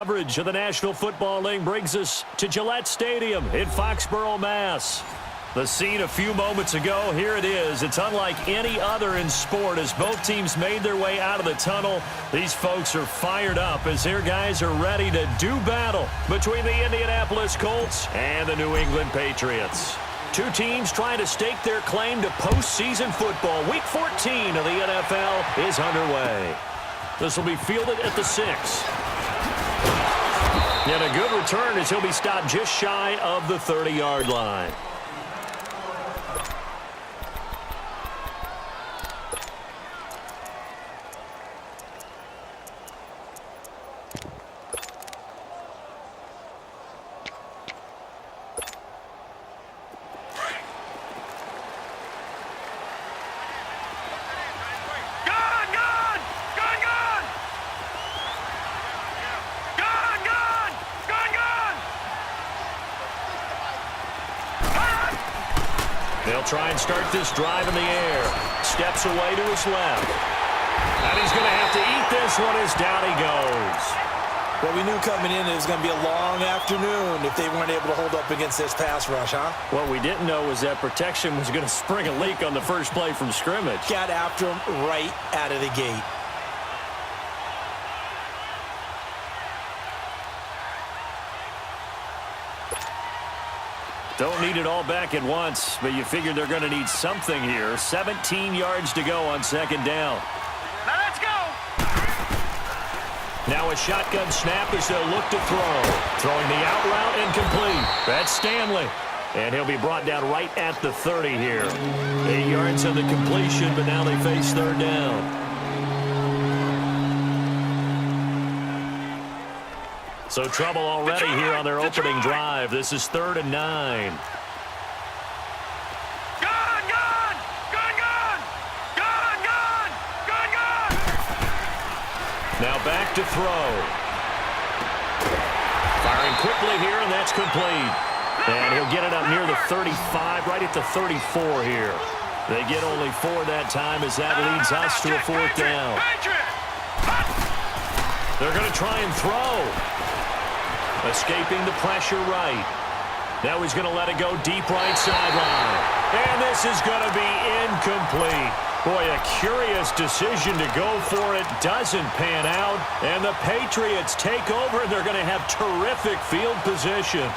Coverage of the National Football League brings us to Gillette Stadium in Foxborough, Mass. The scene a few moments ago, here it is. It's unlike any other in sport as both teams made their way out of the tunnel. These folks are fired up as their guys are ready to do battle between the Indianapolis Colts and the New England Patriots. Two teams trying to stake their claim to postseason football. Week 14 of the NFL is underway. This will be fielded at the 6. And a good return as he'll be stopped just shy of the 30-yard line. They'll try and start this drive in the air. Steps away to his left. And he's going to have to eat this one as down he goes. Well, we knew coming in it was going to be a long afternoon if they weren't able to hold up against this pass rush, huh? What we didn't know was that protection was going to spring a leak on the first play from scrimmage. Got after him right out of the gate. Don't need it all back at once, but you figured they're going to need something here. 17 yards to go on second down. Now let's go. Now a shotgun snap as they'll look to throw. Throwing the out route incomplete. That's Stanley. And he'll be brought down right at the 30 here. 8 yards on the completion, but now they face third down. So trouble already here on their opening drive. This is 3rd and 9. Now back to throw. Firing quickly here, and that's complete. And he'll get it up near the 35, right at the 34 here. They get only 4 that time as that leads us to a 4th down. They're going to try and throw. Escaping the pressure right. Now he's going to let it go deep right sideline. And this is going to be incomplete. Boy, a curious decision to go for it. Doesn't pan out. And the Patriots take over, and they're going to have terrific field position.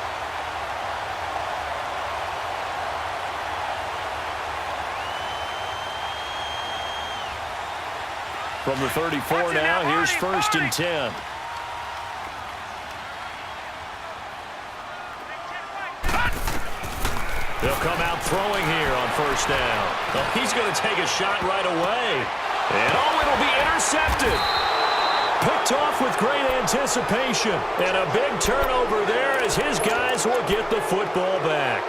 From the 34 now, here's 1st and 10. They'll come out throwing here on 1st down. Well, he's going to take a shot right away. And it'll be intercepted. Picked off with great anticipation. And a big turnover there as his guys will get the football back.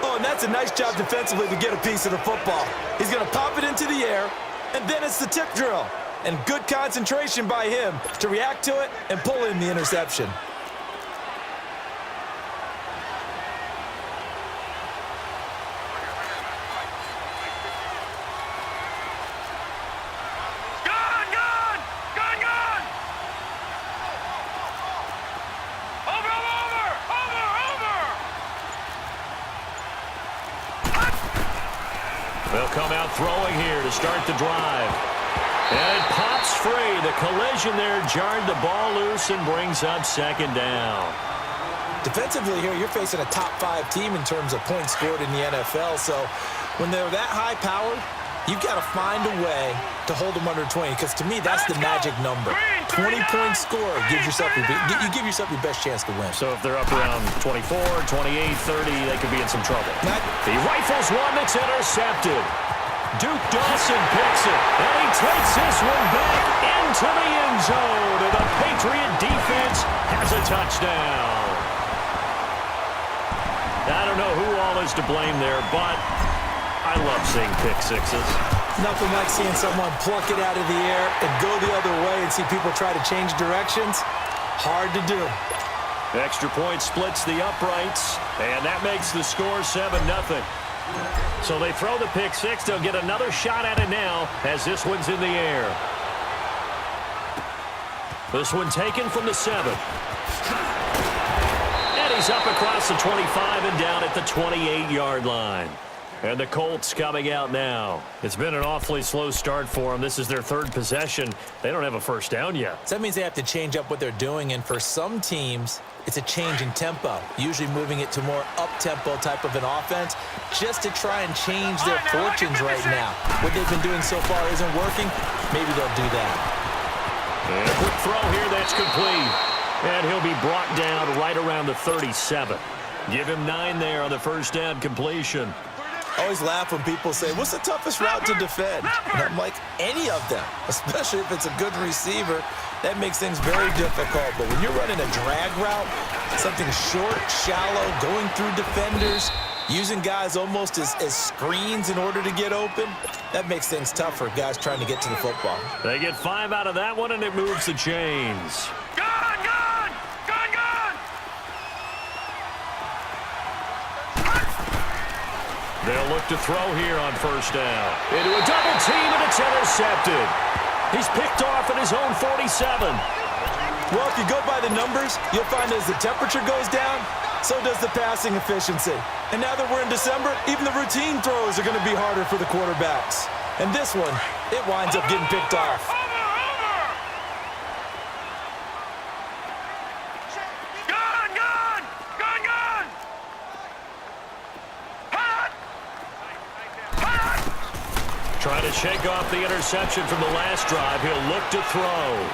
Oh, and that's a nice job defensively to get a piece of the football. He's going to pop it into the air, and then it's the tip drill. And good concentration by him to react to it and pull in the interception. They'll come out throwing here to start the drive. And it pops free. The collision there jarred the ball loose and brings up 2nd down. Defensively here, you're facing a top 5 team in terms of points scored in the NFL. So when they're that high-powered, you've got to find a way to hold them under 20. Because to me, that's the magic number. 20-point score gives yourself you give yourself your best chance to win. So if they're up around 24, 28, 30, they could be in some trouble. He rifles one that's intercepted. Duke Dawson picks it, and he takes this one back into the end zone. And the Patriot defense has a touchdown. I don't know who all is to blame there, but I love seeing pick sixes. Nothing like seeing someone pluck it out of the air and go the other way and see people try to change directions. Hard to do. Extra point splits the uprights, and that makes the score 7-0. So they throw the pick six. They'll get another shot at it now as this one's in the air. This one taken from the 7. And he's up across the 25 and down at the 28-yard line. And the Colts coming out now. It's been an awfully slow start for them. This is their 3rd possession. They don't have a first down yet. So that means they have to change up what they're doing, and for some teams, it's a change in tempo, usually moving it to more up-tempo type of an offense just to try and change their fortunes right now. What they've been doing so far isn't working. Maybe they'll do that. And a quick throw here that's complete. And he'll be brought down right around the 37. Give him 9 there on the first down completion. I always laugh when people say, what's the toughest route to defend? And I'm like, any of them, especially if it's a good receiver. That makes things very difficult. But when you're running a drag route, something short, shallow, going through defenders, using guys almost as screens in order to get open, that makes things tough for guys trying to get to the football. They get 5 out of that one, and it moves the chains. They'll look to throw here on first down. Into a double team, and it's intercepted. He's picked off at his own 47. Well, if you go by the numbers, you'll find as the temperature goes down, so does the passing efficiency. And now that we're in December, even the routine throws are going to be harder for the quarterbacks. And this one, it winds up getting picked off. Trying to shake off the interception from the last drive. He'll look to throw.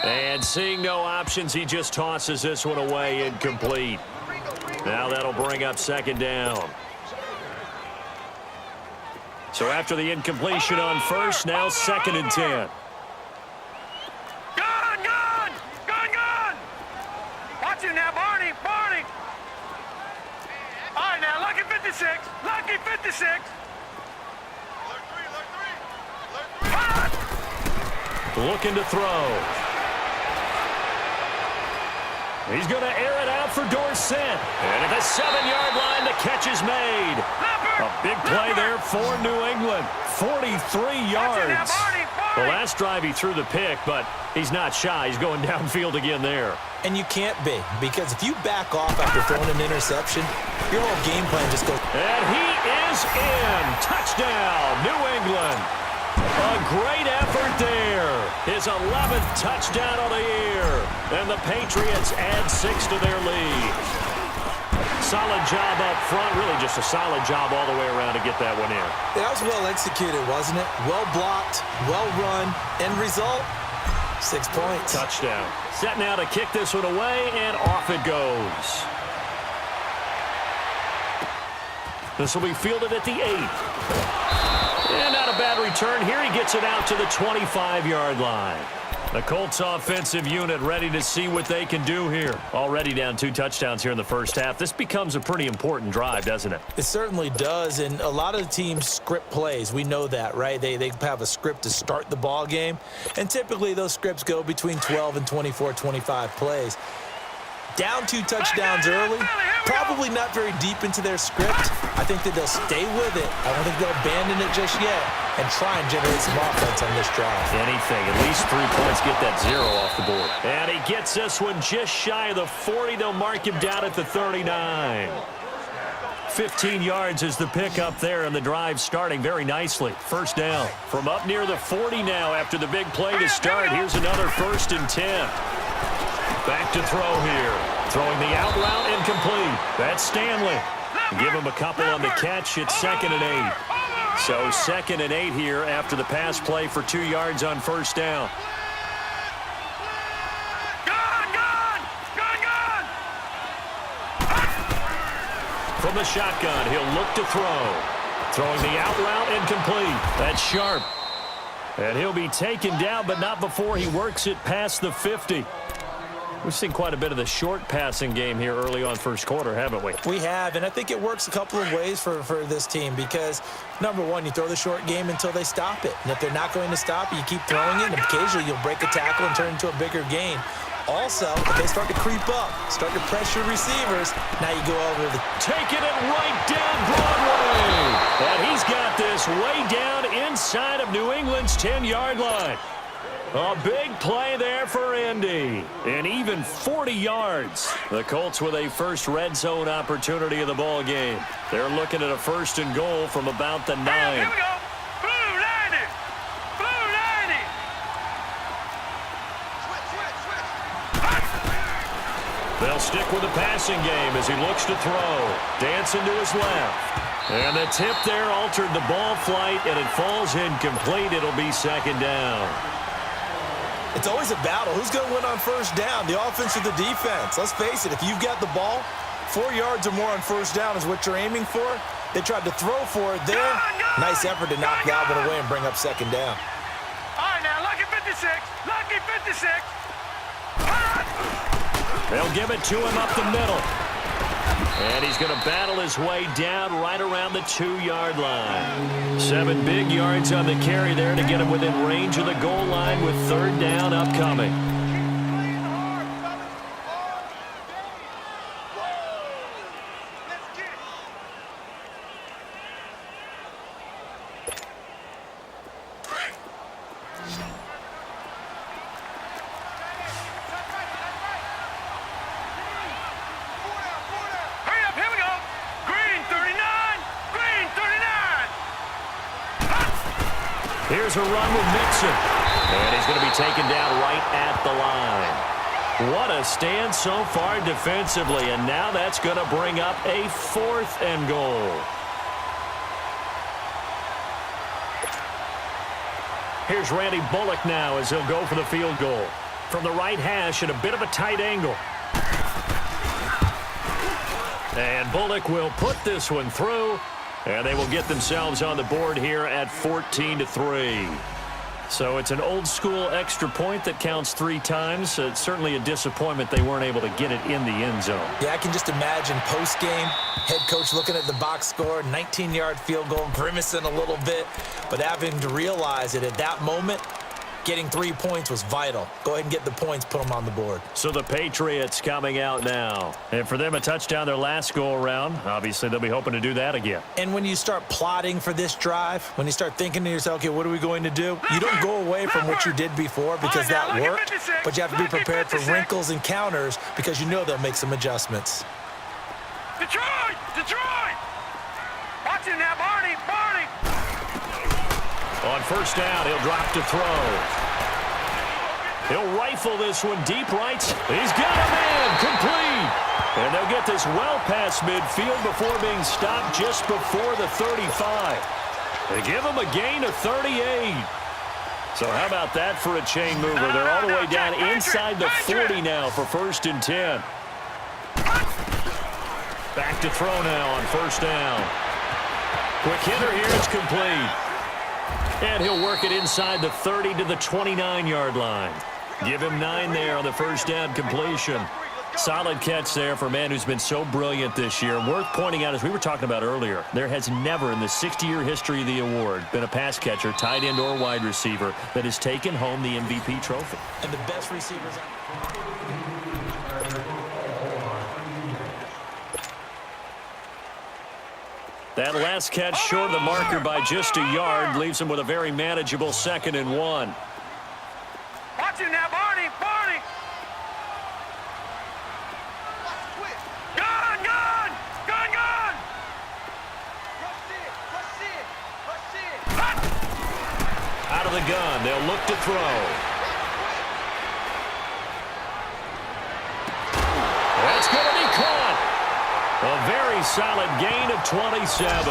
And seeing no options, he just tosses this one away, incomplete. Now that'll bring up second down. So after the incompletion on first, now 2nd and 10. Gun! Watch him now, Barney! All right, now, lucky 56. Looking to throw. He's going to air it out for Dorsett. And at the 7-yard line, the catch is made. A big play there for New England. 43 yards. The last drive he threw the pick, but he's not shy. He's going downfield again there. And you can't be, because if you back off after throwing an interception, your whole game plan just goes. And he is in. Touchdown, New England. A great effort there. His 11th touchdown of the year. And the Patriots add 6 to their lead. Solid job up front. Really just a solid job all the way around to get that one in. That was well executed, wasn't it? Well blocked, well run. End result, 6 points. Touchdown. Set now to kick this one away, and off it goes. This will be fielded at the 8. And not a bad return here. He gets it out to the 25-yard line. The Colts offensive unit ready to see what they can do here. Already down 2 touchdowns here in the first half. This becomes a pretty important drive, doesn't it? It certainly does, and a lot of the teams script plays. We know that, right? They have a script to start the ball game, and typically those scripts go between 12 and 24, 25 plays. Down 2 touchdowns early, probably not very deep into their script. I think that they'll stay with it. I don't think they'll abandon it just yet and try and generate some offense on this drive. Anything, at least 3 points, get that 0 off the board. And he gets this one just shy of the 40. They'll mark him down at the 39. 15 yards is the pickup there, and the drive starting very nicely. First down from up near the 40 now after the big play to start. Here's another 1st and 10. Back to throw here. Throwing the out route incomplete. That's Stanley. Give him a couple on the catch. It's 2nd and 8. So 2nd and 8 here after the pass play for 2 yards on first down. From the shotgun, he'll look to throw. Throwing the out route incomplete. That's Sharp. And he'll be taken down, but not before he works it past the 50. We've seen quite a bit of the short passing game here early on first quarter, haven't we? We have, and I think it works a couple of ways for this team because, number one, you throw the short game until they stop it. And if they're not going to stop it, you keep throwing it, and occasionally you'll break a tackle and turn it into a bigger gain. Also, if they start to creep up, start to pressure receivers, now you go over the... Taking it right down Broadway. And he's got get this way down inside of New England's 10-yard line. A big play there for Indy. And even 40 yards. The Colts with a first red zone opportunity of the ball game. They're looking at a 1st and goal from about the 9. Here we go. Blue 90. Blue 90. They'll stick with the passing game as he looks to throw. Dancing to his left. And the tip there altered the ball flight, and it falls incomplete. It'll be 2nd down. It's always a battle. Who's going to win on 1st down, the offense or the defense? Let's face it, if you've got the ball, 4 yards or more on 1st down is what you're aiming for. They tried to throw for it there. Nice effort to knock Galvin away and bring up 2nd down. All right, now, lucky 56. Lucky 56. They'll give it to him up the middle. And he's going to battle his way down right around the 2-yard line. 7 big yards on the carry there to get him within range of the goal line with 3rd down upcoming. Here's a run with Mixon. And he's going to be taken down right at the line. What a stand so far defensively. And now that's going to bring up a 4th and goal. Here's Randy Bullock now as he'll go for the field goal. From the right hash at a bit of a tight angle. And Bullock will put this one through. And they will get themselves on the board here at 14-3. So it's an old-school extra point that counts 3 times. It's certainly a disappointment they weren't able to get it in the end zone. Yeah, I can just imagine post-game, head coach looking at the box score, 19-yard field goal, grimacing a little bit, but having to realize that at that moment, getting 3 points was vital. Go ahead and get the points, put them on the board. So the Patriots coming out now. And for them, a touchdown their last go-around. Obviously, they'll be hoping to do that again. And when you start plotting for this drive, when you start thinking to yourself, okay, what are we going to do? You don't go away from what you did before because that worked, but you have to be prepared for wrinkles and counters because you know they'll make some adjustments. Detroit! Detroit! Watch him now, Barney! Barney! On 1st down, he'll drop to throw. He'll rifle this one deep right. He's got a man complete. And they'll get this well past midfield before being stopped just before the 35. They give him a gain of 38. So how about that for a chain mover? They're all the way down inside the 40 now for 1st and 10. Back to throw now on 1st down. Quick hitter here, it's complete. And he'll work it inside the 30 to the 29-yard line. Give him 9 there on the 1st down completion. Solid catch there for a man who's been so brilliant this year. Worth pointing out, as we were talking about earlier, there has never in the 60-year history of the award been a pass catcher, tight end or wide receiver that has taken home the MVP trophy. And the best receivers... That last catch short of the marker by just a yard leaves him with a very manageable 2nd and 1. Watch him now, Barney! Barney! Gun! Gun! Gun! Gun! Out of the gun, they'll look to throw. That's going to be caught. A very solid gain of 27.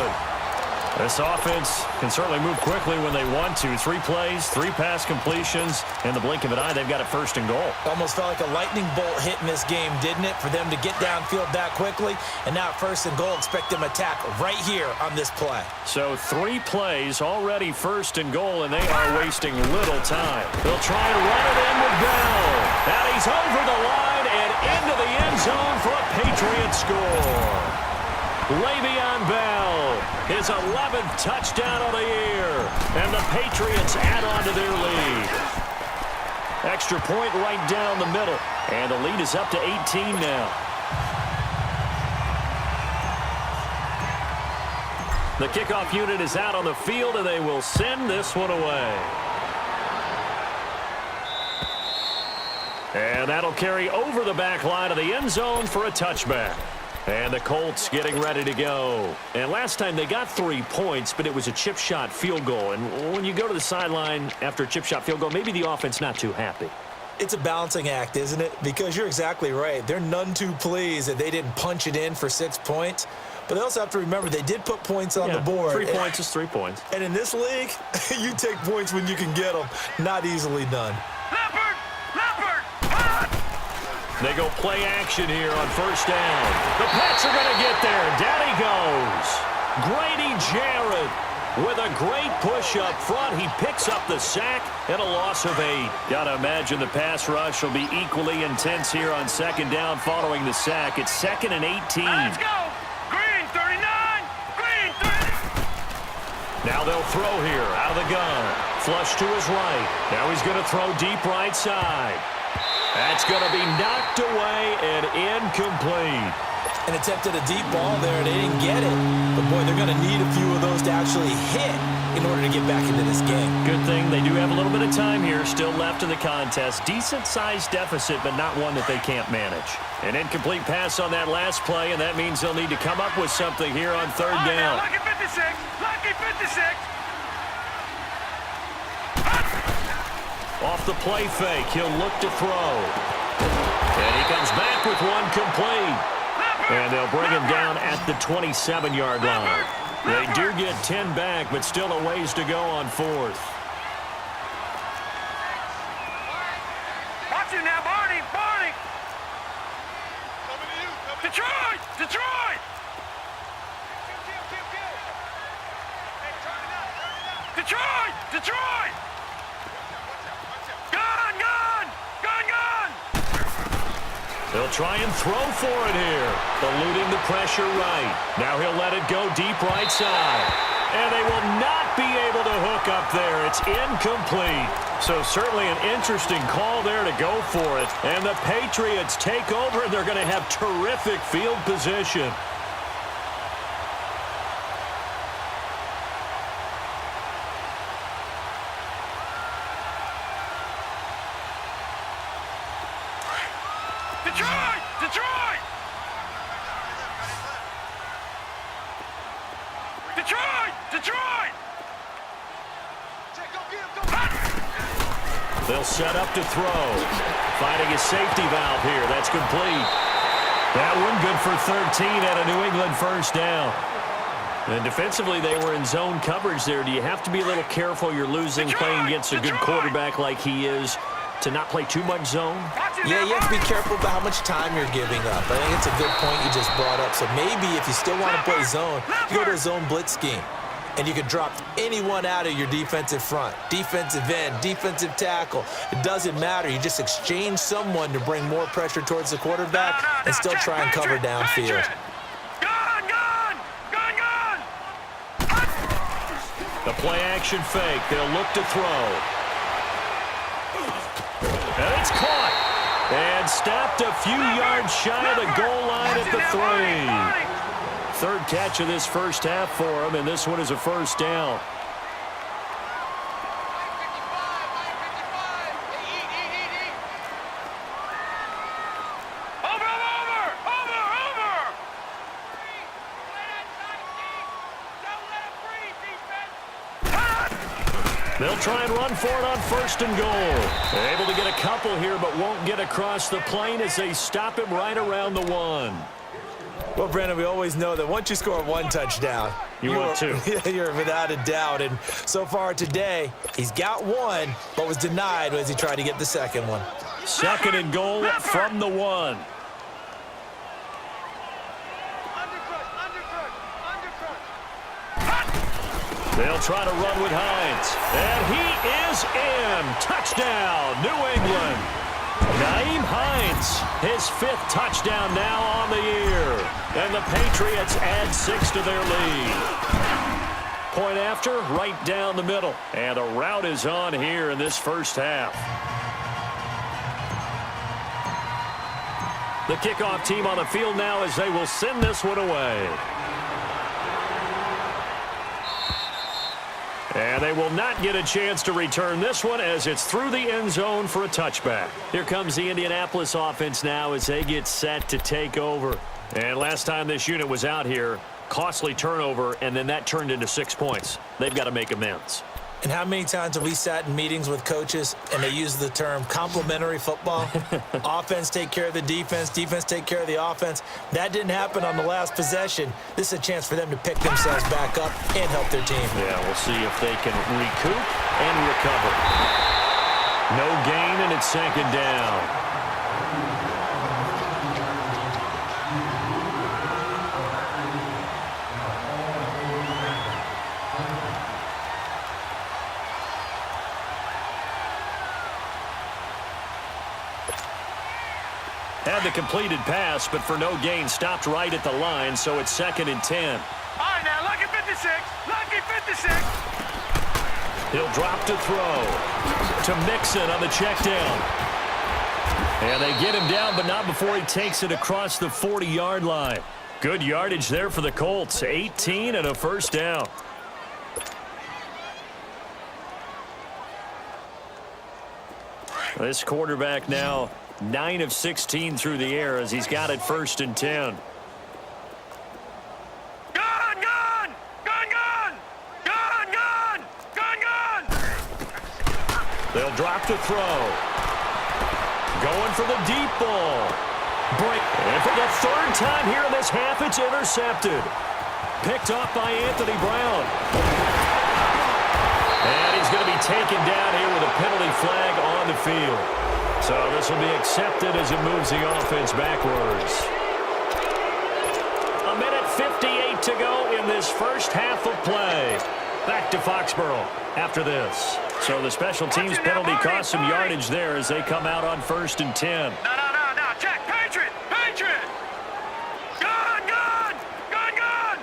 This offense can certainly move quickly when they want to. 3 plays, 3 pass completions. In the blink of an eye, they've got a 1st and goal. Almost felt like a lightning bolt hit in this game, didn't it? For them to get downfield that quickly. And now 1st and goal, expect them to attack right here on this play. So 3 plays, already 1st and goal, and they are wasting little time. They'll try and run it in with Bell. And he's over the line and into the end zone for a Patriot score. Le'Veon Bell, his 11th touchdown of the year, and the Patriots add on to their lead. Extra point right down the middle, and the lead is up to 18 now. The kickoff unit is out on the field, and they will send this one away. And that'll carry over the back line of the end zone for a touchback. And the Colts getting ready to go. And last time they got 3 points, but it was a chip shot field goal. And when you go to the sideline after a chip shot field goal, maybe the offense not too happy. It's a balancing act, isn't it? Because you're exactly right. They're none too pleased that they didn't punch it in for 6 points. But they also have to remember they did put points on the board. 3 points is 3 points. And in this league, you take points when you can get them. Not easily done. They go play action here on first down. The Pats are going to get there. Down he goes. Grady Jarrett with a great push up front. He picks up the sack and a loss of 8. Got to imagine the pass rush will be equally intense here on second down following the sack. It's 2nd and 18. Let's go. Green 39. Green 30. Now they'll throw here out of the gun. Flush to his right. Now he's going to throw deep right side. That's going to be knocked away and incomplete. And attempted a deep ball there. They didn't get it. But, boy, they're going to need a few of those to actually hit in order to get back into this game. Good thing they do have a little bit of time here still left in the contest. Decent-sized deficit, but not one that they can't manage. An incomplete pass on that last play, and that means they'll need to come up with something here on third down. Lucky 56. Lucky 56. Off the play fake, he'll look to throw. And he comes back with one complete. And they'll bring him down at the 27-yard line. They do get 10 back, but still a ways to go on fourth. Watch it now, Barney. Barney. Detroit. Detroit. Detroit. Detroit. They'll try and throw for it here. Eluding the pressure right. Now he'll let it go deep right side. And they will not be able to hook up there. It's incomplete. So certainly an interesting call there to go for it. And the Patriots take over, and they're going to have terrific field position. Detroit! Detroit! Detroit! Detroit! They'll set up to throw. Finding a safety valve here. That's complete. That one good for 13 at a New England first down. And defensively, they were in zone coverage there. Do you have to be a little careful? You're losing playing against a good quarterback like he is to not play too much zone? Yeah, you have to be careful about how much time you're giving up. I think it's a good point you just brought up. So maybe if you still want to play zone, you go to a zone blitz scheme. And you can drop anyone out of your defensive front. Defensive end, defensive tackle. It doesn't matter. You just exchange someone to bring more pressure towards the quarterback and still try and cover downfield. The play action fake. They'll look to throw. And it's caught. And stopped a few yards shy of the goal line at the 3. Third catch of this first half for him, and this one is a first down. They'll try and run for it on first and goal. They're able to get a couple here, but won't get across the plane as they stop him right around the 1. Well, Brandon, we always know that once you score one touchdown, you're 2. You're without a doubt. And so far today, he's got one, but was denied as he tried to get the second one. Second and goal from the 1. They'll try to run with Hines. And he is in. Touchdown, New England. Nyheim Hines, his 5th touchdown now on the year. And the Patriots add 6 to their lead. Point after, right down the middle. And a rout is on here in this first half. The kickoff team on the field now as they will send this one away. And they will not get a chance to return this one as it's through the end zone for a touchback. Here comes the Indianapolis offense now as they get set to take over. And last time this unit was out here, costly turnover, and then that turned into 6 points. They've got to make amends. And how many times have we sat in meetings with coaches and they use the term complementary football? Offense take care of the defense, defense take care of the offense. That didn't happen on the last possession. This is a chance for them to pick themselves back up and help their team. Yeah, we'll see if they can recoup and recover. No gain, and it's second down. Had the completed pass, but for no gain, stopped right at the line, so it's 2nd and 10. All right, now, lucky 56. Lucky 56. He'll drop to throw to Mixon on the check down. And they get him down, but not before he takes it across the 40-yard line. Good yardage there for the Colts. 18 and a first down. This quarterback now 9 of 16 through the air as he's got it 1st and 10. Gun, gun! Gun, gun! Gun, gun! Gun, gun! They'll drop to throw. Going for the deep ball. Break. And for the 3rd time here in this half, it's intercepted. Picked off by Anthony Brown. And he's going to be taken down here with a penalty flag on the field. So this will be accepted as it moves the offense backwards. 1:58 to go in this first half of play. Back to Foxborough after this. So the special teams penalty cost some yardage there as they come out on 1st and 10. No. Check. Patriot! Patriot! Gun, gun! Gun, gun!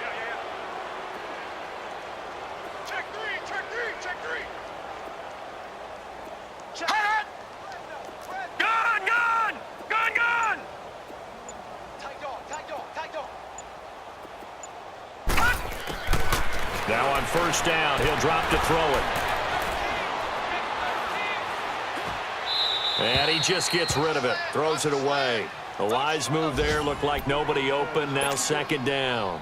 Yeah. Check three. Check. Gun, gun! Gun, gun! Tight dog. Now on 1st down, he'll drop to throw it. And he just gets rid of it. Throws it away. A wise move there. Looked like nobody open. Now 2nd down.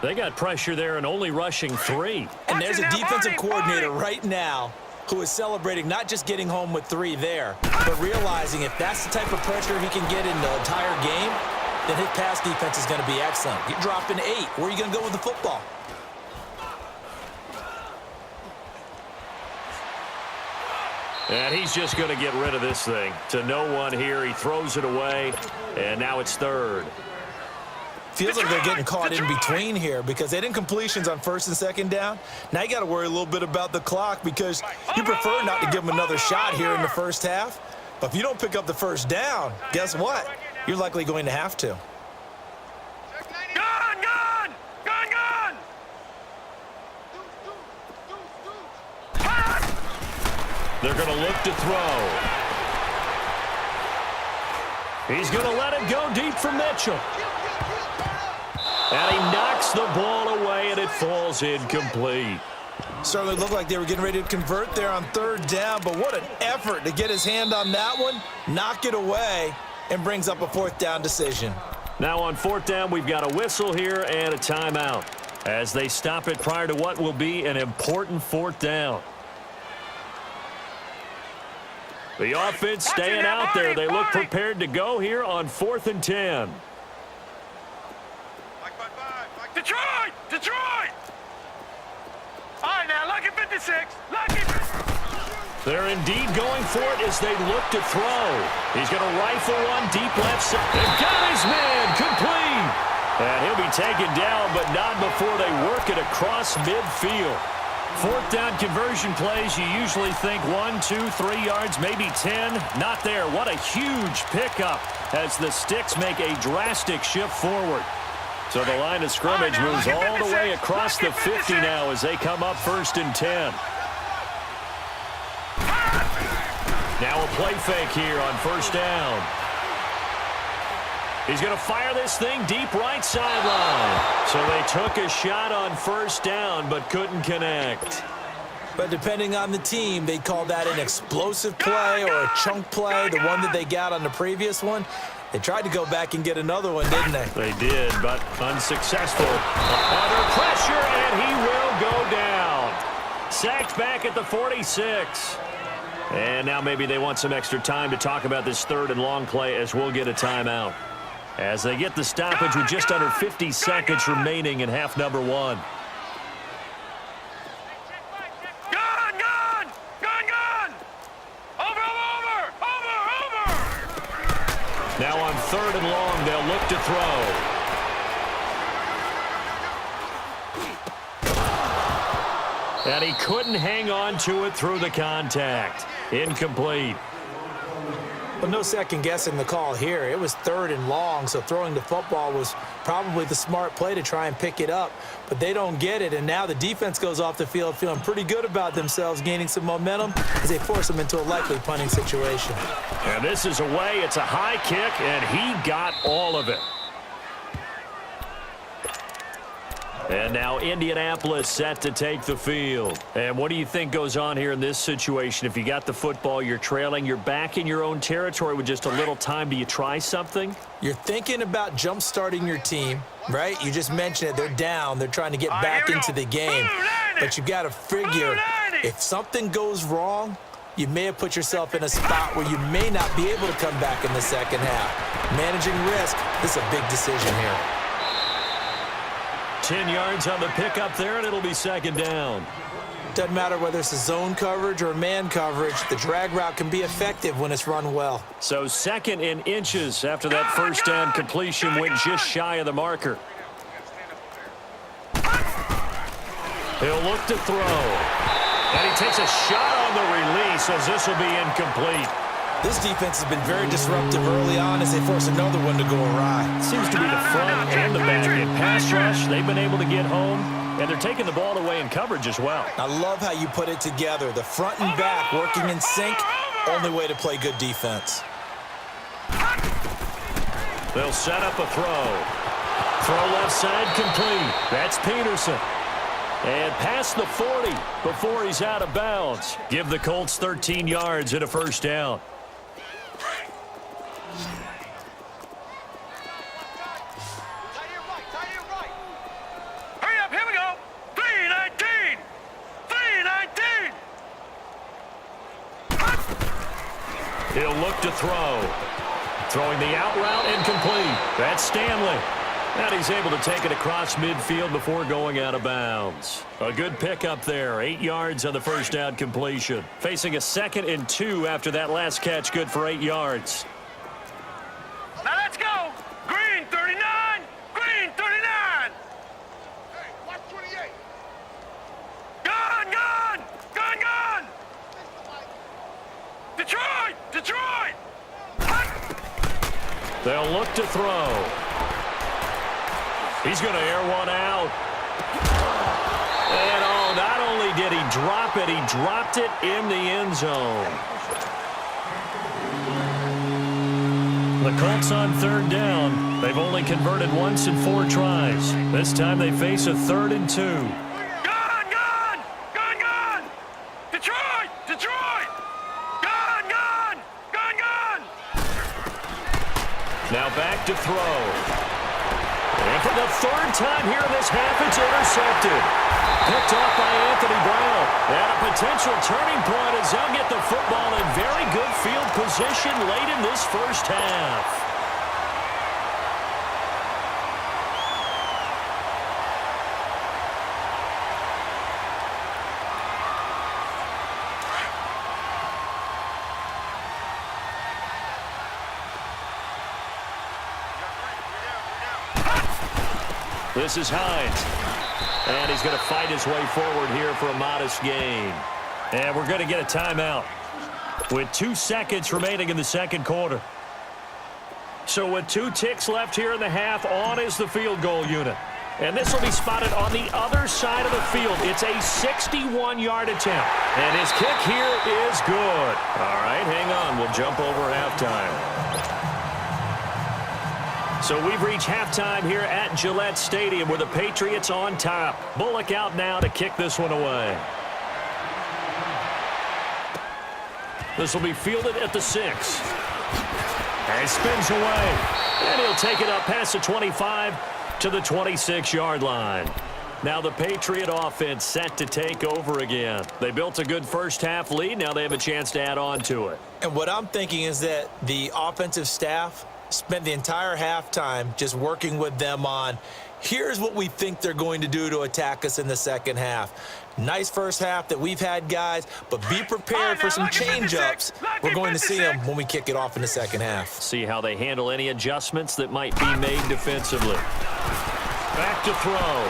They got pressure there and only rushing 3. And there's a defensive coordinator right now who is celebrating not just getting home with 3 there, but realizing if that's the type of pressure he can get in the entire game, then his pass defense is going to be excellent. You're dropping 8. Where are you going to go with the football? And he's just going to get rid of this thing. To no one here. He throws it away, and now it's 3rd. Feels like they're getting caught in between here because they didn't completions on 1st and 2nd down. Now you got to worry a little bit about the clock because you prefer not to give them another shot here in the first half. But if you don't pick up the 1st down, guess what? You're likely going to have to. Gun, gun! Gun, gun! They're going to look to throw. He's going to let it go deep for Mitchell. And he knocks the ball away, and it falls incomplete. Certainly looked like they were getting ready to convert there on 3rd down, but what an effort to get his hand on that one, knock it away, and brings up a 4th down decision. Now on 4th down, we've got a whistle here and a timeout as they stop it prior to what will be an important 4th down. The offense staying out there. They look prepared to go here on 4th and 10. Detroit! All right, now, lucky 56. Lucky. They're indeed going for it as they look to throw. He's going to rifle one deep left side. They've got his man complete. And he'll be taken down, but not before they work it across midfield. 4th down conversion plays, you usually think 1, 2, 3 yards, maybe 10. Not there. What a huge pickup as the Sticks make a drastic shift forward. So the line of scrimmage moves all the way across the 50 now as they come up 1st and 10. Now a play fake here on 1st down. He's going to fire this thing deep right sideline. So they took a shot on first down but couldn't connect. But depending on the team, they call that an explosive play or a chunk play, the one that they got on the previous one. They tried to go back and get another one, didn't they? They did, but unsuccessful. Under pressure, and he will go down. Sacked back at the 46. And now maybe they want some extra time to talk about this third and long play as we'll get a timeout. As they get the stoppage with just under 50 seconds remaining in half number one. Now on third and long, they'll look to throw. And he couldn't hang on to it through the contact. Incomplete. But no second guessing the call here. It was third and long, so throwing the football was probably the smart play to try and pick it up. But they don't get it, and now the defense goes off the field feeling pretty good about themselves, gaining some momentum as they force them into a likely punting situation. And this is away. It's a high kick, and he got all of it. And now Indianapolis set to take the field. And what do you think goes on here in this situation? If you got the football, you're trailing, you're back in your own territory with just a little time. Do you try something? You're thinking about jump-starting your team, right? You just mentioned it. They're down. They're trying to get back into the game. But you got to figure if something goes wrong, you may have put yourself in a spot where you may not be able to come back in the second half. Managing risk, this is a big decision here. 10 yards on the pickup there, and it'll be second down. Doesn't matter whether it's a zone coverage or man coverage, the drag route can be effective when it's run well. So second in inches after that first down completion went just shy of the marker. He'll look to throw. And he takes a shot on the release as this will be incomplete. This defense has been very disruptive early on as they force another one to go awry. Seems to be the front and the back. In pass rush, they've been able to get home, and they're taking the ball away in coverage as well. I love how you put it together. The front and back working in sync, only way to play good defense. They'll set up a throw. Throw left side complete. That's Peterson. And past the 40 before he's out of bounds. Give the Colts 13 yards and a first down. He'll look to throw. Throwing the out route incomplete. That's Stanley. And he's able to take it across midfield before going out of bounds. A good pickup there. 8 yards on the first down completion. Facing a 2nd and 2 after that last catch. Good for 8 yards. Now let's go. Green 39. Green 39. Hey, watch 28. Gun, gun. Gun, gun. Detroit. Detroit. They'll look to throw. He's going to air one out. And oh, not only did he drop it, he dropped it in the end zone. The Colts on third down. They've only converted once in 4 tries. This time they face a 3rd and 2. Gun, gun. Gun, gun. Detroit. Detroit. Gun, gun. Gun, gun. Now back to throw. And for the 3rd time here in this half, it's intercepted. Picked off by Anthony Brown. And a potential turning point as they'll get the football in very good field position late in this first half. This is Hines. And he's going to fight his way forward here for a modest gain. And we're going to get a timeout with 2 seconds remaining in the second quarter. So with 2 ticks left here in the half, on is the field goal unit. And this will be spotted on the other side of the field. It's a 61-yard attempt. And his kick here is good. All right, hang on. We'll jump over halftime. So we've reached halftime here at Gillette Stadium with the Patriots on top. Bullock out now to kick this one away. This will be fielded at the 6. And spins away. And he'll take it up past the 25 to the 26-yard line. Now the Patriot offense set to take over again. They built a good first-half lead. Now they have a chance to add on to it. And what I'm thinking is that the offensive staff spent the entire halftime just working with them on, here's what we think they're going to do to attack us in the second half. Nice first half that we've had, guys, but be prepared for some change-ups. We're going to see them when we kick it off in the second half. See how they handle any adjustments that might be made defensively. Back to throw.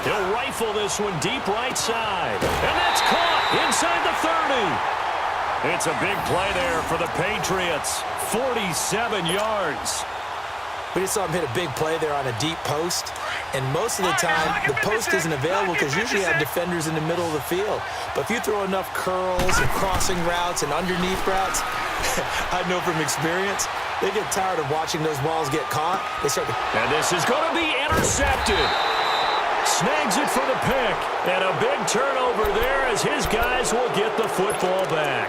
He'll rifle this one deep right side. And that's caught inside the 30. It's a big play there for the Patriots. 47 yards. We just saw him hit a big play there on a deep post. And most of the time, the post isn't available because usually you have defenders in the middle of the field. But if you throw enough curls and crossing routes and underneath routes, I know from experience, they get tired of watching those balls get caught. They start to... And this is going to be intercepted. Snags it for the pick. And a big turnover there as his guys will get the football back.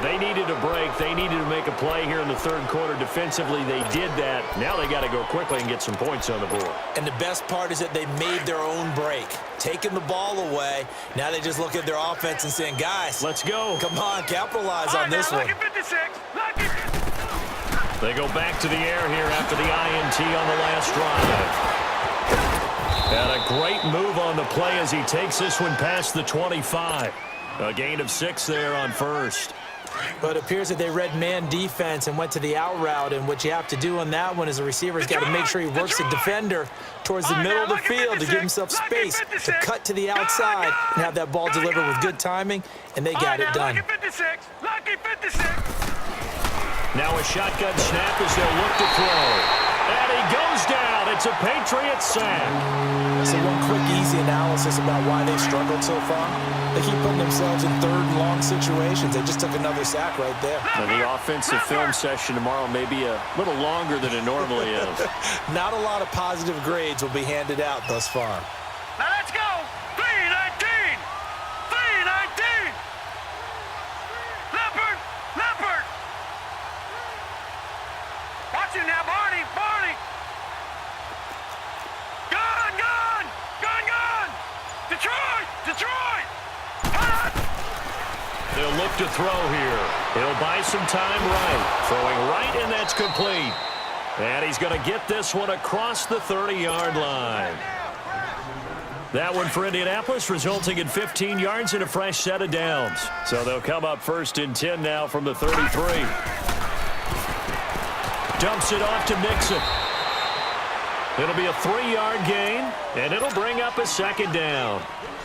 They needed a break. They needed to make a play here in the third quarter. Defensively, they did that. Now they got to go quickly and get some points on the board. And the best part is that they made their own break. Taking the ball away. Now they just look at their offense and saying, guys, let's go. Come on, capitalize on this one. They go back to the air here after the INT on the last drive. And a great move on the play as he takes this one past the 25. A gain of 6 there on first. But it appears that they read man defense and went to the out route, and what you have to do on that one is the receiver's got to make sure he works the defender towards the middle of the field to give himself space to cut to the outside and have that ball delivered with good timing, and they got it done. Now a shotgun snap as they'll look to throw. And he goes down. It's a Patriot sack. So one quick, easy analysis about why they've struggled so far. They keep putting themselves in third and long situations. They just took another sack right there. And the offensive film session tomorrow may be a little longer than it normally is. Not a lot of positive grades will be handed out thus far. Now let's go. 3-19. 3-19. Leopard. Leopard. Watch it now, Barney. Barney. Gun. Gun. Gun. Gun. Detroit. Detroit. They'll look to throw here. He'll buy some time right. Throwing right, and that's complete. And he's going to get this one across the 30-yard line. That one for Indianapolis, resulting in 15 yards and a fresh set of downs. So they'll come up first and 10 now from the 33. Dumps it off to Mixon. It'll be a 3-yard gain, and it'll bring up a second down.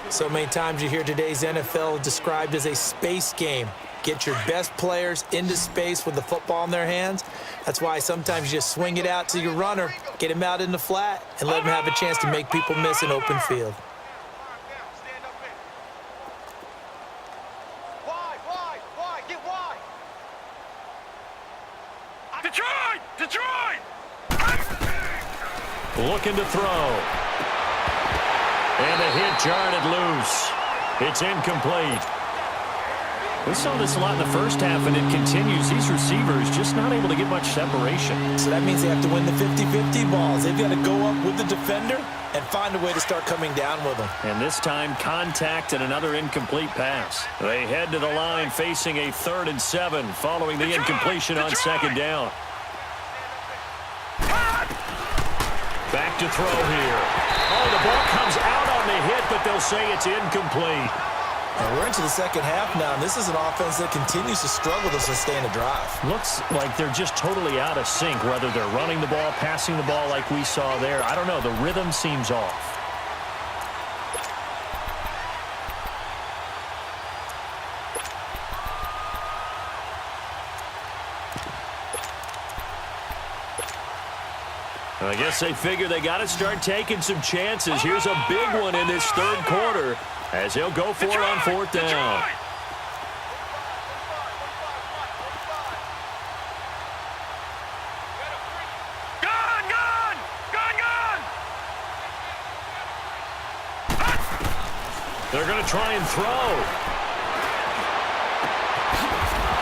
So many times you hear today's NFL described as a space game. Get your best players into space with the football in their hands. That's why sometimes you just swing it out to your runner, get him out in the flat, and let him have a chance to make people miss an open field. Get wide. Detroit! Detroit! Looking to throw. And the hit jarred it loose. It's incomplete. We saw this a lot in the first half, and it continues. These receivers just not able to get much separation. So that means they have to win the 50-50 balls. They've got to go up with the defender and find a way to start coming down with them. And this time, contact and another incomplete pass. They head to the line facing a 3rd and 7 following the incompletion on second down. Back to throw here. Oh, the ball comes out on the hit, but they'll say it's incomplete. And we're into the second half now, and this is an offense that continues to struggle to sustain a drive. Looks like they're just totally out of sync, whether they're running the ball, passing the ball like we saw there. I don't know. The rhythm seems off. I guess they figure they got to start taking some chances. Here's a big one in this third quarter as he'll go for it on 4th down. They're going to try and throw.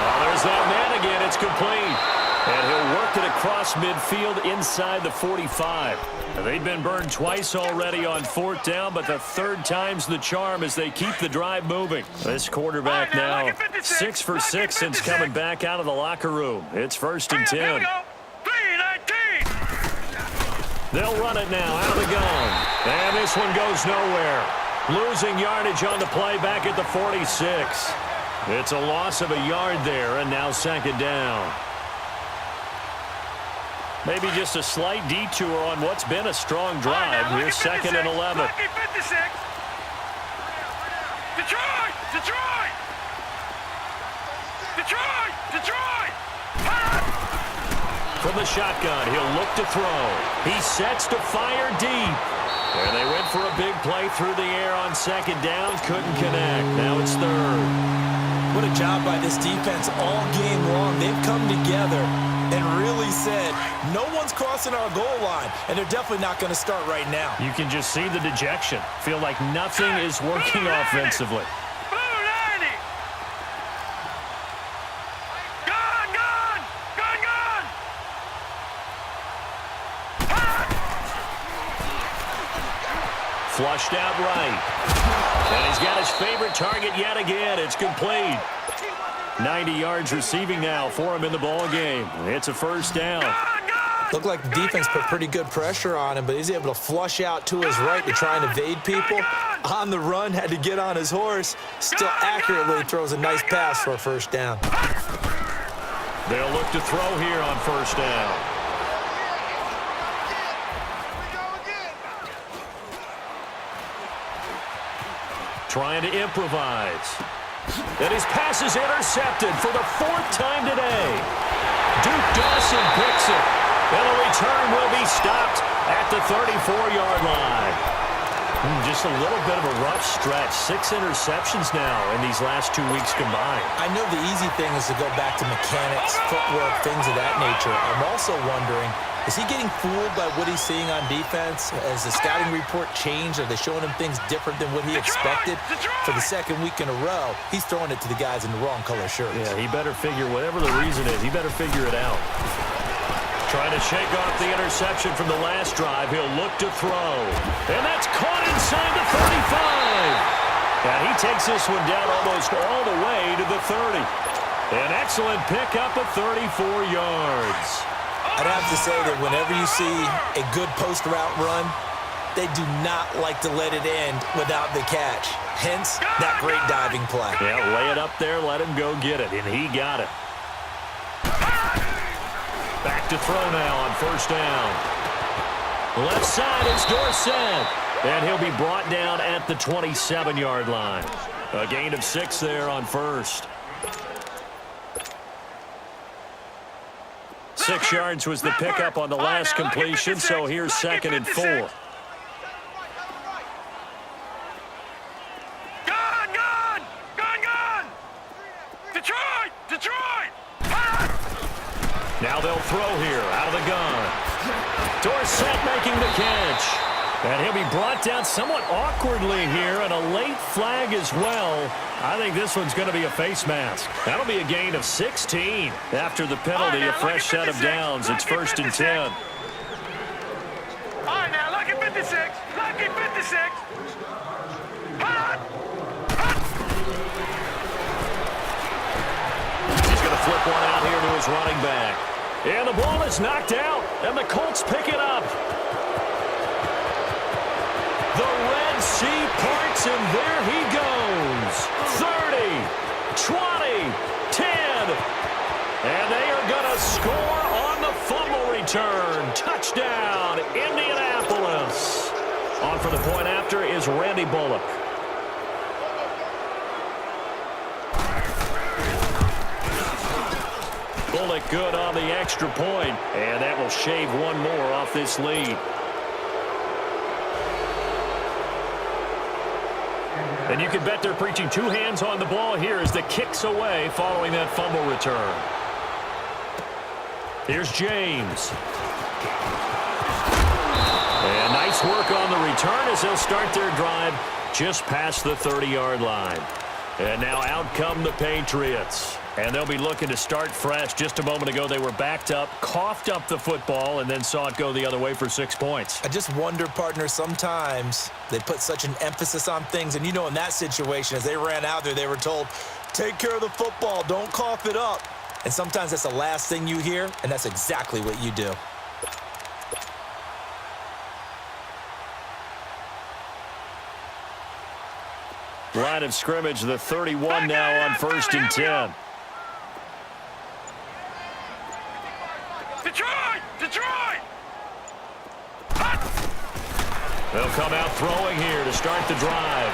Oh, there's that man again. It's complete. And he'll work it across midfield inside the 45. They've been burned twice already on 4th down, but the 3rd time's the charm as they keep the drive moving. This quarterback now 6 for 6 since coming back out of the locker room. It's 1st and 10. They'll run it now out of the gun. And this one goes nowhere. Losing yardage on the play back at the 46. It's a loss of a yard there, and now 2nd down. Maybe just a slight detour on what's been a strong drive. Here's 2nd and 11. Detroit! Detroit! Detroit! Detroit! From the shotgun, he'll look to throw. He sets to fire deep. And they went for a big play through the air on 2nd down. Couldn't connect. Now it's 3rd. What a job by this defense all game long. They've come together and really said, no one's crossing our goal line, and they're definitely not going to start right now. You can just see the dejection. Feel like nothing is working offensively. Flushed out right. And he's got his favorite target yet again. It's complete. 90 yards receiving now for him in the ball game. It's a 1st down. Looked like the defense put pretty good pressure on him, but he's able to flush out to his right to try and evade people. On the run, had to get on his horse. Still accurately throws a nice pass for a 1st down. They'll look to throw here on 1st down. Trying to improvise. And his pass is intercepted for the 4th time today. Duke Dawson picks it. And the return will be stopped at the 34-yard line. Just a little bit of a rough stretch. 6 interceptions now in these last 2 weeks combined. I know the easy thing is to go back to mechanics, footwork, things of that nature. I'm also wondering, is he getting fooled by what he's seeing on defense? Has the scouting report changed? Are they showing him things different than what he expected? For the 2nd week in a row, he's throwing it to the guys in the wrong color shirts. Yeah, he better figure, whatever the reason is, he better figure it out. Trying to shake off the interception from the last drive. He'll look to throw. And that's caught inside the 35. And he takes this one down almost all the way to the 30. An excellent pickup of 34 yards. I'd have to say that whenever you see a good post route run, they do not like to let it end without the catch. Hence, that great diving play. Yeah, lay it up there, let him go get it, and he got it. Back to throw now on 1st down. Left side, it's Dorsett. And he'll be brought down at the 27-yard line. A gain of 6 there on 1st. 6 yards was the pickup on the last completion, so here's 2nd and 4. Gun! Detroit! Detroit! Now they'll throw here out of the gun. Dorsett making the catch. And he'll be brought down somewhat awkwardly here, and a late flag as well. I think this one's going to be a face mask. That'll be a gain of 16 after the penalty, a fresh set of downs. It's 1st and 10. All right, now, lucky 56. Lucky 56. He's going to flip one out here to his running back. And the ball is knocked out, and the Colts pick it up. The Red Sea parts, and there he goes. 30, 20, 10. And they are going to score on the fumble return. Touchdown, Indianapolis. On for the point after is Randy Bullock. Bullock good on the extra point, and that will shave one more off this lead. And you can bet they're preaching 2 hands on the ball here as the kick's away following that fumble return. Here's James. And nice work on the return as they'll start their drive just past the 30-yard line. And now out come the Patriots. And they'll be looking to start fresh. Just a moment ago, they were backed up, coughed up the football, and then saw it go the other way for 6 points. I just wonder, partner, sometimes they put such an emphasis on things. And, you know, in that situation, as they ran out there, they were told, take care of the football, don't cough it up. And sometimes that's the last thing you hear, and that's exactly what you do. Line of scrimmage, the 31 now on 1st and 10. Detroit! Detroit! They'll come out throwing here to start the drive.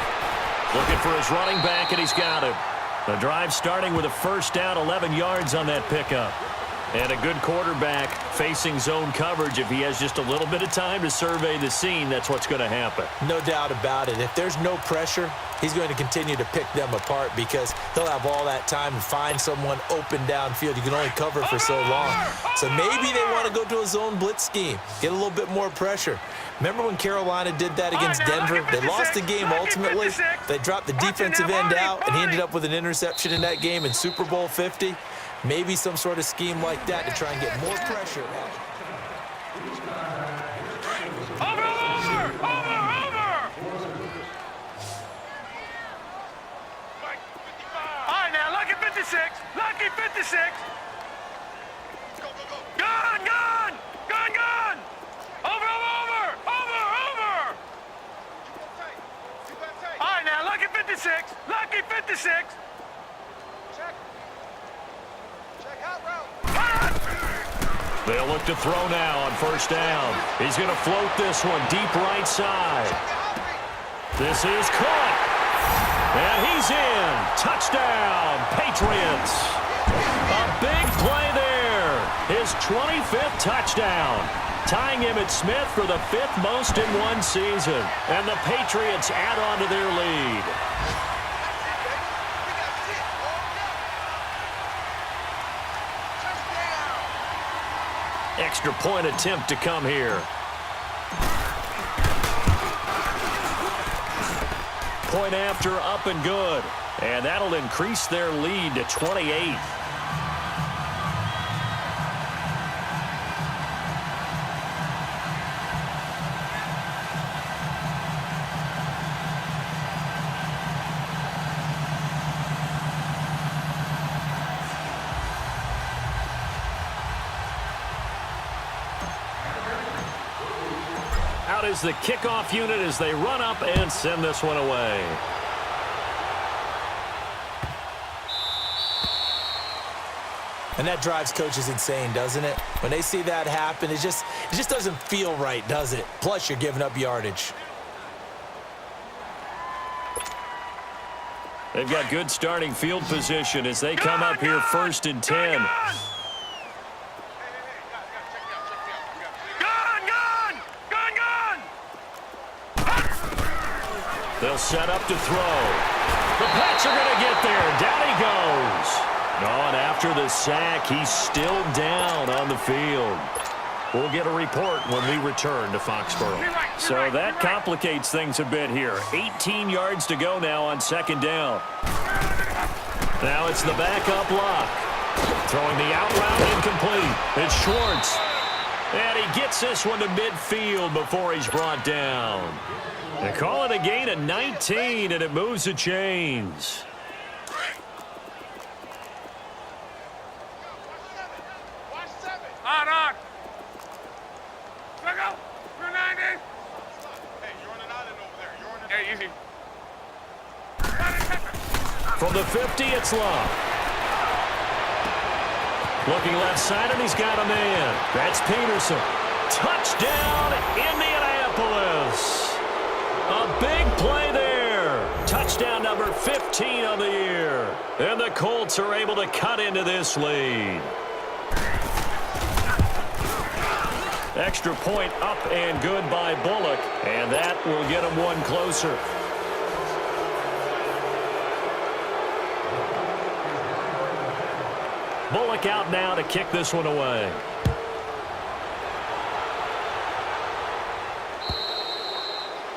Looking for his running back, and he's got him. The drive starting with a first down, 11 yards on that pickup. And a good quarterback facing zone coverage. If he has just a little bit of time to survey the scene, that's what's going to happen. No doubt about it. If there's no pressure, he's going to continue to pick them apart because he'll have all that time to find someone open downfield. You can only cover for so long. So maybe they want to go to a zone blitz scheme, get a little bit more pressure. Remember when Carolina did that against Denver? They lost the game ultimately. They dropped the defensive end out, and he ended up with an interception in that game in Super Bowl 50. Maybe some sort of scheme like that to try and get more pressure. Over! All right, now, lucky 56. Lucky 56. Gun! Over! All right, now, lucky 56. Lucky 56. They'll look to throw now on 1st down. He's going to float this one deep right side. This is caught. And he's in. Touchdown, Patriots. A big play there. His 25th touchdown. Tying Emmitt Smith for the 5th most in one season. And the Patriots add on to their lead. Extra point attempt to come here. Point after, up and good. And that'll increase their lead to 28. Out is the kickoff unit as they run up and send this one away. And that drives coaches insane, doesn't it? When they see that happen, it just doesn't feel right, does it? Plus, you're giving up yardage. They've got good starting field position as they come up here 1st and 10. They'll set up to throw. The Pats are going to get there. Down he goes. Oh, and after the sack, he's still down on the field. We'll get a report when we return to Foxborough. So that complicates things a bit here. 18 yards to go now on 2nd down. Now it's the backup lock. Throwing the out route incomplete. It's Schwartz. And he gets this one to midfield before he's brought down. They call it a gain of 19, and it moves the chains. On. Let go. 290. Hey, you're on an island over there. You're on an Hey, easy. From the 50, it's Love. Looking left side, and he's got a man. That's Peterson. Touchdown, Indianapolis. A big play there. Touchdown number 15 on the year. And the Colts are able to cut into this lead. Extra point up and good by Bullock. And that will get him one closer. Bullock out now to kick this one away.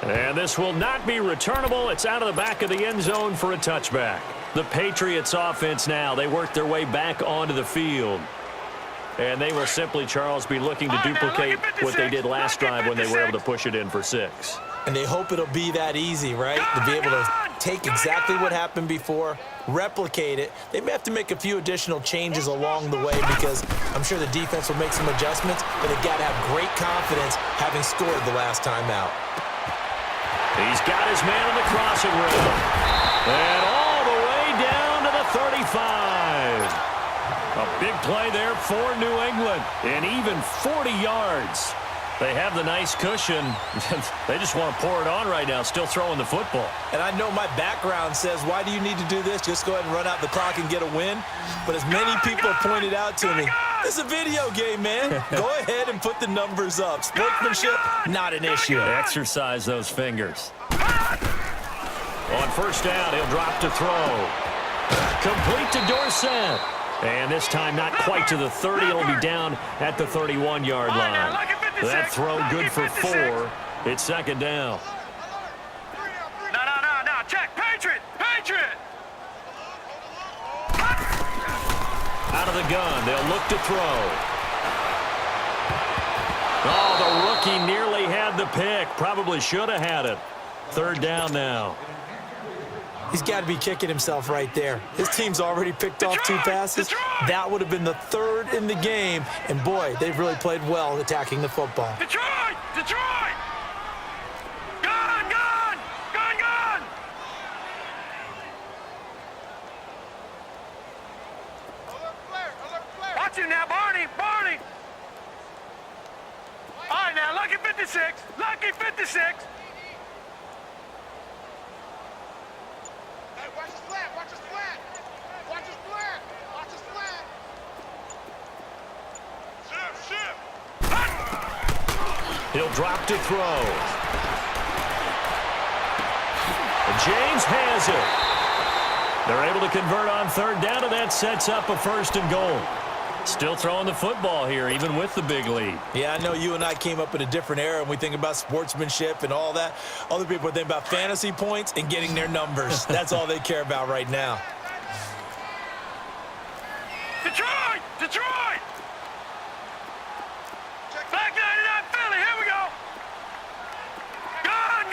And this will not be returnable. It's out of the back of the end zone for a touchback. The Patriots offense now, they work their way back onto the field. And they will simply, Charles, be looking to duplicate what they did last drive when they were able to push it in for 6. And they hope it'll be that easy, right? To be able to take exactly what happened before, replicate it. They may have to make a few additional changes along the way because I'm sure the defense will make some adjustments, but they've got to have great confidence having scored the last time out. He's got his man in the crossing route. And all the way down to the 35. A big play there for New England. And even 40 yards. They have the nice cushion. They just want to pour it on right now, still throwing the football. And I know my background says, why do you need to do this? Just go ahead and run out the clock and get a win. But as many people have pointed out to me, this is a video game, man. Go ahead and put the numbers up. Sportsmanship, not an issue. Exercise those fingers. On first down, he'll drop to throw. Complete to Dorsett. And this time not quite to the 30. It'll be down at the 31-yard line. That throw good for 4. It's second down. No. Check. Patriot. Out of the gun. They'll look to throw. Oh, the rookie nearly had the pick. Probably should have had it. Third down now. He's got to be kicking himself right there. His team's already picked off 2 passes. That would have been the 3rd in the game. And, boy, they've really played well attacking the football. Detroit! Gun! Alert flare. Watch him now, Barney! All right, now, lucky 56. Hey, watch his flat. Shift. He'll drop to throw. And James has it. They're able to convert on third down, and that sets up a 1st and goal. Still throwing the football here, even with the big lead. Yeah, I know you and I came up in a different era, and we think about sportsmanship and all that. Other people think about fantasy points and getting their numbers. That's all they care about right now. Detroit! Black 99 Philly, here we go! Gun!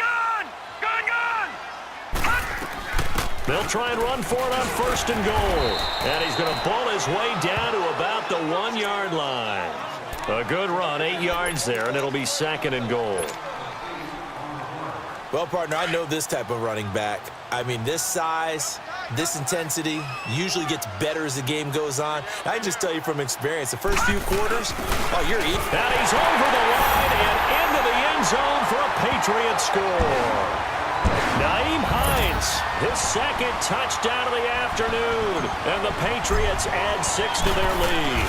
They'll try and run for it on 1st and goal. And he's going to pull his way down to about the 1-yard line. A good run, 8 yards there, and it'll be 2nd and goal. Well, partner, I know this type of running back. I mean, this size, this intensity usually gets better as the game goes on. I can just tell you from experience, the first few quarters, you're even. And he's over the line and into the end zone for a Patriot score. Nyheim Hines, his 2nd touchdown of the afternoon. And the Patriots add 6 to their lead.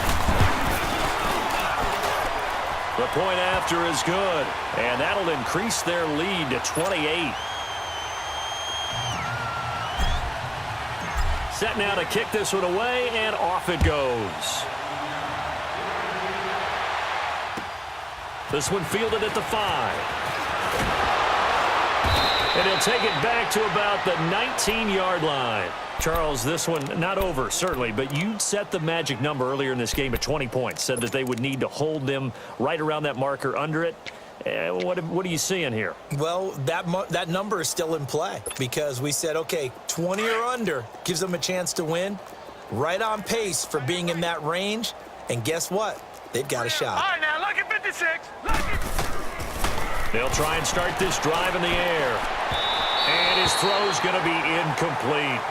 The point after is good. And that'll increase their lead to 28. Set now to kick this one away, and off it goes. This one fielded at the 5. And he'll take it back to about the 19-yard line. Charles, this one not over, certainly, but you set the magic number earlier in this game at 20 points, said that they would need to hold them right around that marker under it. What are you seeing here? Well, that number is still in play because we said, okay, 20 or under gives them a chance to win. Right on pace for being in that range. And guess what? They've got a shot. All right, now, lucky 56. They'll try and start this drive in the air. And his throw's going to be incomplete.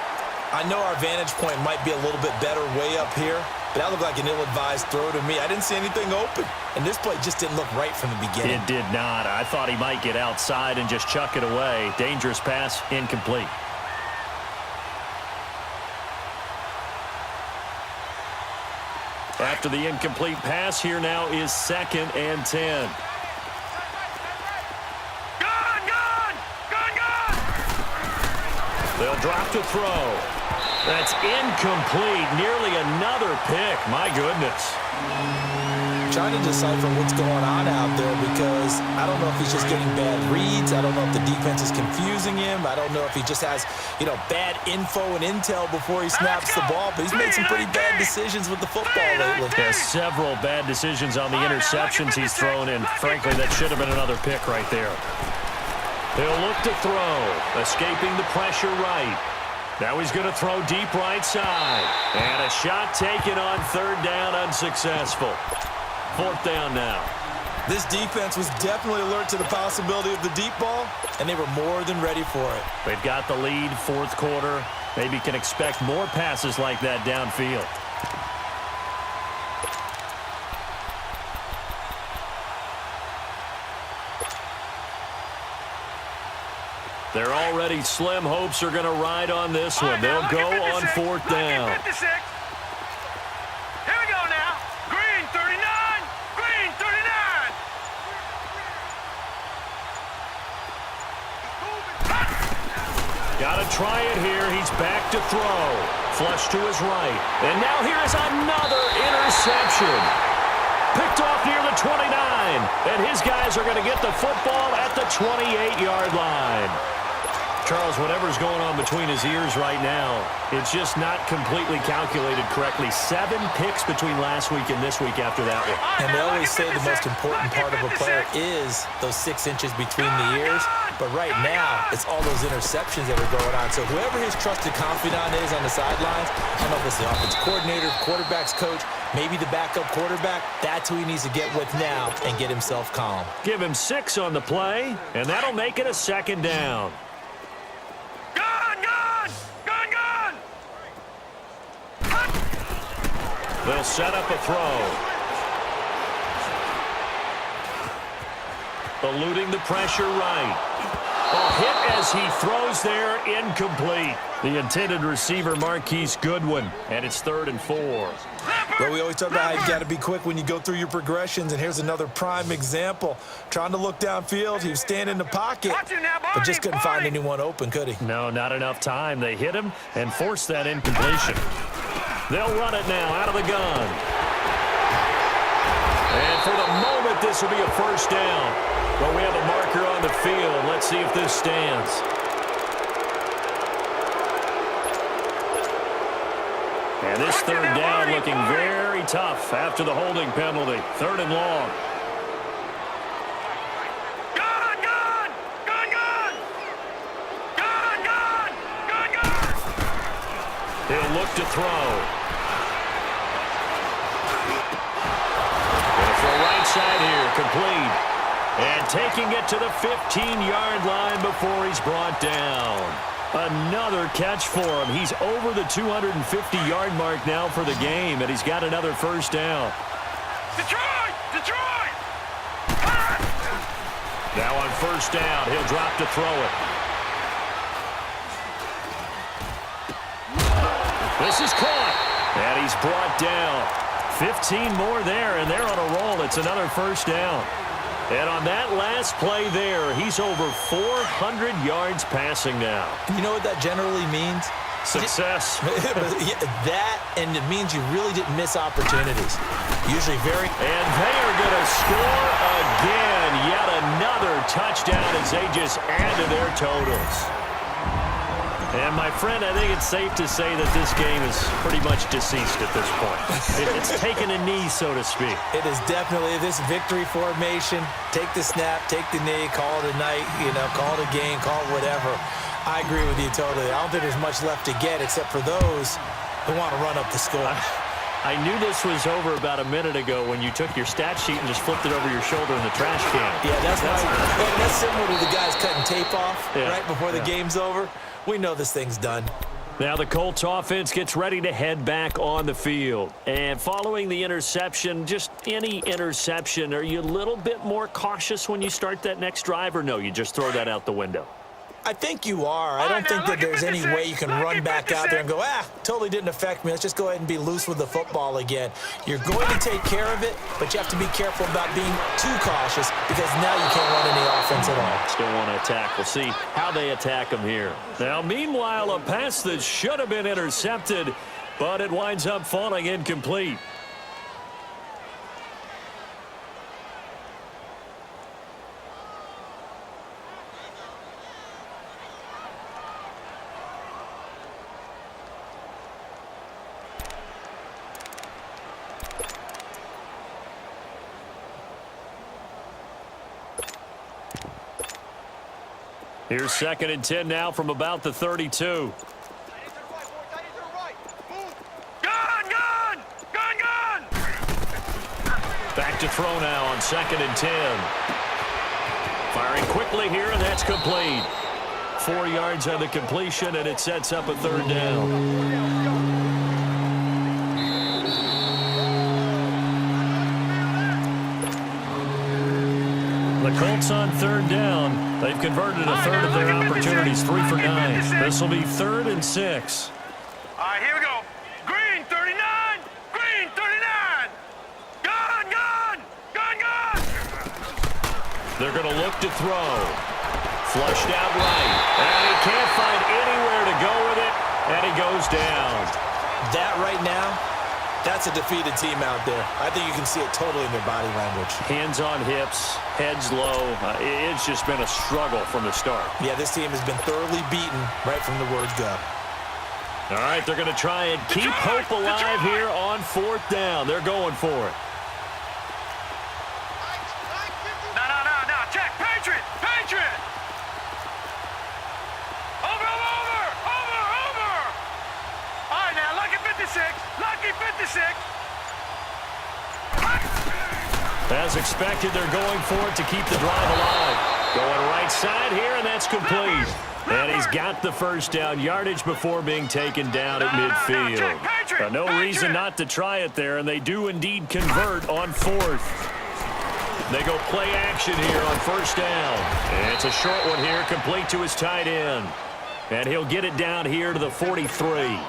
I know our vantage point might be a little bit better way up here, but that looked like an ill-advised throw to me. I didn't see anything open, and this play just didn't look right from the beginning. It did not. I thought he might get outside and just chuck it away. Dangerous pass, incomplete. After the incomplete pass, here now is 2nd and 10. Gun! They'll drop to throw. That's incomplete. Nearly another pick. My goodness. Trying to decipher what's going on out there because I don't know if he's just getting bad reads. I don't know if the defense is confusing him. I don't know if he just has, bad info and intel before he snaps the ball. But he's made some pretty bad decisions with the football lately. Has several bad decisions on the interceptions he's thrown in. Frankly, that should have been another pick right there. He'll look to throw, escaping the pressure right. Now he's going to throw deep right side. And a shot taken on third down, unsuccessful. Fourth down now. This defense was definitely alert to the possibility of the deep ball, and they were more than ready for it. They've got the lead, fourth quarter. Maybe can expect more passes like that downfield. They're already slim hopes are going to ride on this one. They'll go on fourth down. Here we go now. Green 39. Green 39. Got to try it here. He's back to throw. Flush to his right. And now here is another interception. Picked off near the 29. And his guys are going to get the football at the 28-yard line. Charles, whatever's going on between his ears right now, it's just not completely calculated correctly. 7 picks between last week and this week after that one. And they always say the most important part of a player is those 6 inches between the ears. But right now, it's all those interceptions that are going on. So whoever his trusted confidant is on the sidelines, I don't know if it's the offensive coordinator, quarterback's coach, maybe the backup quarterback, that's who he needs to get with now and get himself calm. Give him 6 on the play, and that'll make it a second down. They'll set up a throw. Eluding the pressure right. A hit as he throws there, incomplete. The intended receiver, Marquise Goodwin, and it's 3rd and 4. Well, we always talk about how you got to be quick when you go through your progressions, and here's another prime example. Trying to look downfield, he was standing in the pocket, but just couldn't find anyone open, could he? No, not enough time. They hit him and forced that incompletion. They'll run it now out of the gun. And for the moment, this will be a first down. But we have a marker on the field. Let's see if this stands. And this third down looking very tough after the holding penalty. 3rd and long. Gun, gun! Gun, gun! Gun, gun! Gun, gun! He'll look to throw. And for right side here, complete. And taking it to the 15-yard line before he's brought down. Another catch for him. He's over the 250-yard mark now for the game, and he's got another first down. Detroit! Detroit! Now on first down, he'll drop to throw it. This is caught, and he's brought down. 15 more there, and they're on a roll. It's another first down. And on that last play there, he's over 400 yards passing now. You know what that generally means? Success. That, and it means you really didn't miss opportunities. Usually very... And they are going to score again. Yet another touchdown as they just add to their totals. And, my friend, I think it's safe to say that this game is pretty much deceased at this point. It's taken a knee, so to speak. It is definitely this victory formation. Take the snap, take the knee, call it a night, call it a game, call it whatever. I agree with you totally. I don't think there's much left to get except for those who want to run up the score. I knew this was over about a minute ago when you took your stat sheet and just flipped it over your shoulder in the trash can. Yeah, that's similar to the guys cutting tape off right before the game's over. We know this thing's done. Now the Colts offense gets ready to head back on the field. And following the interception, just any interception, are you a little bit more cautious when you start that next drive, or no, you just throw that out the window? I think you are. I don't think that there's any way you can run back out there and go, totally didn't affect me. Let's just go ahead and be loose with the football again. You're going to take care of it, but you have to be careful about being too cautious because now you can't run any offense at all. Still want to attack. We'll see how they attack him here. Now, meanwhile, a pass that should have been intercepted, but it winds up falling incomplete. Here's 2nd and 10 now from about the 32. Back to throw now on 2nd and 10. Firing quickly here, and that's complete. 4 yards on the completion, and it sets up a 3rd down. The Colts on 3rd down. They've converted a 1/3 of their opportunities, 3 for 9. This will be 3rd and 6. All right, here we go. Green 39. Green 39. Gun, gun, gun, gun. They're going to look to throw. Flushed out right. And he can't find anywhere to go with it. And he goes down. That right now, that's a defeated team out there. I think you can see it totally in their body language. Hands on hips, heads low. It's just been a struggle from the start. Yeah, this team has been thoroughly beaten right from the word go. All right, they're going to try and keep hope alive here on 4th down. They're going for it. No. Check. Patriot. Patriot. Over. All right, now, lucky 56. Lucky 56. As expected, they're going for it to keep the drive alive. Going right side here, and that's complete. And he's got the 1st down yardage before being taken down at midfield. No reason not to try it there, and they do indeed convert on 4th. They go play action here on 1st down. And it's a short one here, complete to his tight end. And he'll get it down here to the 43.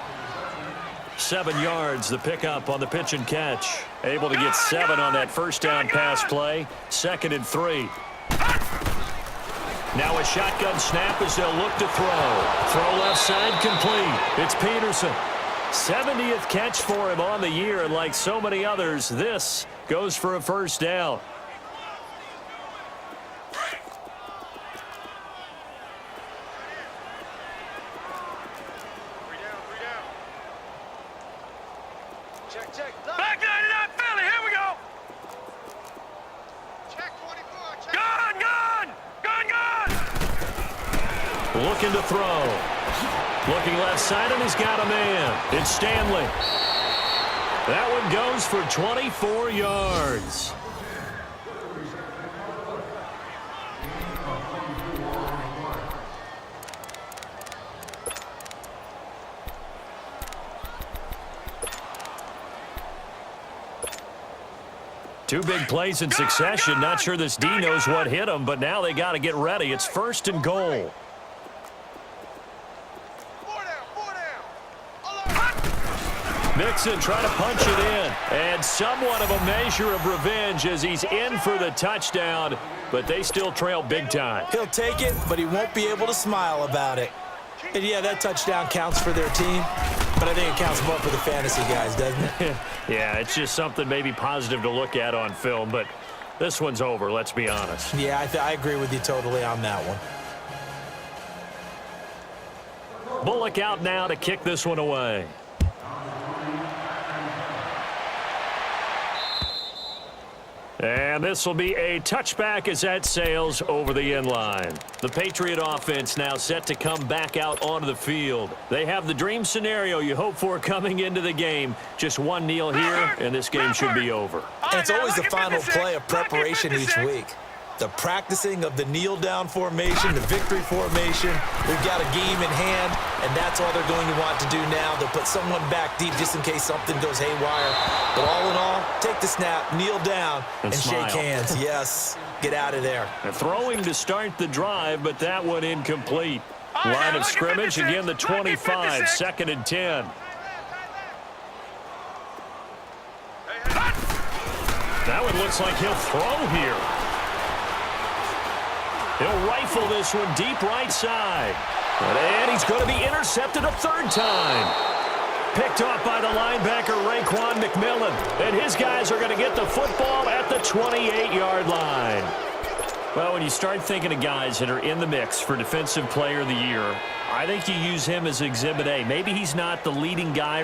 7 yards, the pickup on the pitch and catch. Able to get 7 on that 1st down pass play. 2nd and 3. Now a shotgun snap as they'll look to throw. Throw left side complete. It's Peterson. 70th catch for him on the year, and like so many others, this goes for a 1st down. Back 99 Philly. Here we go. Check 24. Check. Gun. Looking to throw. Looking left side, and he's got a man. It's Stanley. That one goes for 24 yards. Two big plays in succession. Not sure this D knows what hit him, but now they got to get ready. It's 1st and goal. 4 down. Mixon trying to punch it in. And somewhat of a measure of revenge as he's in for the touchdown, but they still trail big time. He'll take it, but he won't be able to smile about it. And yeah, that touchdown counts for their team, but I think it counts more for the fantasy guys, doesn't it? Yeah, it's just something maybe positive to look at on film, but this one's over, let's be honest. Yeah, I agree with you totally on that one. Bullock out now to kick this one away. And this will be a touchback as that sails over the end line. The Patriot offense now set to come back out onto the field. They have the dream scenario you hope for coming into the game. Just one kneel here, and this game should be over. And it's always the final play of preparation each week. the practicing of the kneel-down formation, the victory formation. We've got a game in hand, and that's all they're going to want to do now. They'll put someone back deep just in case something goes haywire. But all in all, take the snap, kneel down, and shake hands. Yes, get out of there. And throwing to start the drive, but that one incomplete. Line of scrimmage, again the 25, 2nd and 10. That one looks like he'll throw here. He'll rifle this one deep right side. And he's going to be intercepted a 3rd time. Picked off by the linebacker, Raekwon McMillan. And his guys are going to get the football at the 28-yard line. Well, when you start thinking of guys that are in the mix for Defensive Player of the Year, I think you use him as Exhibit A. Maybe he's not the leading guy